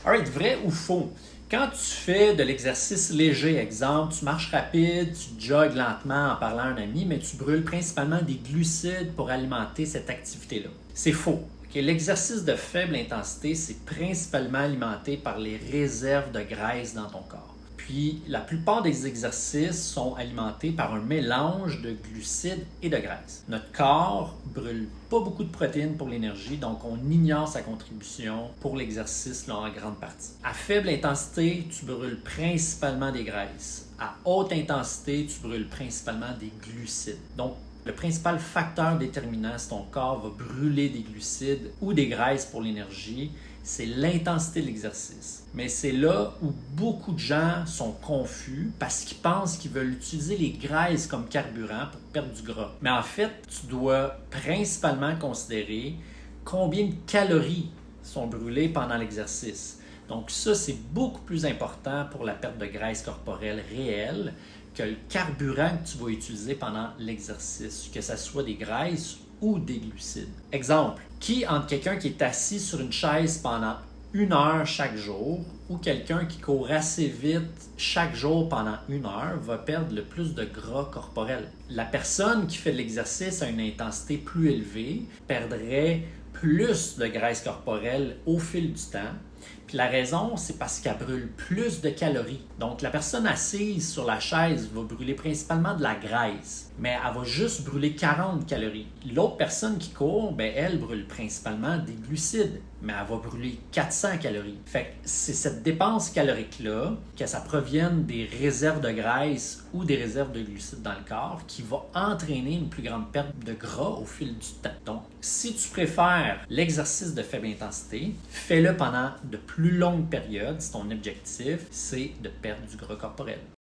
Alright, vrai ou faux? Quand tu fais de l'exercice léger, exemple, tu marches rapide, tu jogues lentement en parlant à un ami, mais tu brûles principalement des glucides pour alimenter cette activité-là. C'est faux. Okay? L'exercice de faible intensité, c'est principalement alimenté par les réserves de graisse dans ton corps. Puis, la plupart des exercices sont alimentés par un mélange de glucides et de graisse. Notre corps brûle pas beaucoup de protéines pour l'énergie, donc on ignore sa contribution pour l'exercice là, en grande partie. À faible intensité, tu brûles principalement des graisses. À haute intensité, tu brûles principalement des glucides. Donc, le principal facteur déterminant si ton corps va brûler des glucides ou des graisses pour l'énergie, c'est l'intensité de l'exercice. Mais c'est là où beaucoup de gens sont confus parce qu'ils pensent qu'ils veulent utiliser les graisses comme carburant pour perdre du gras. Mais en fait, tu dois principalement considérer combien de calories sont brûlées pendant l'exercice. Donc ça, c'est beaucoup plus important pour la perte de graisse corporelle réelle que le carburant que tu vas utiliser pendant l'exercice, que ce soit des graisses ou des glucides. Exemple, qui entre quelqu'un qui est assis sur une chaise pendant 1 heure chaque jour ou quelqu'un qui court assez vite chaque jour pendant 1 heure va perdre le plus de gras corporel? La personne qui fait de l'exercice à une intensité plus élevée perdrait plus de graisse corporelle au fil du temps. Puis la raison, c'est parce qu'elle brûle plus de calories. Donc la personne assise sur la chaise va brûler principalement de la graisse, mais elle va juste brûler 40 calories. L'autre personne qui court, elle brûle principalement des glucides, mais elle va brûler 400 calories. Fait que c'est cette dépense calorique-là, que ça provienne des réserves de graisse ou des réserves de glucides dans le corps, qui va entraîner une plus grande perte de gras au fil du temps. Donc, si tu préfères l'exercice de faible intensité, fais-le pendant de plus longues périodes si ton objectif, c'est de perdre du gras corporel.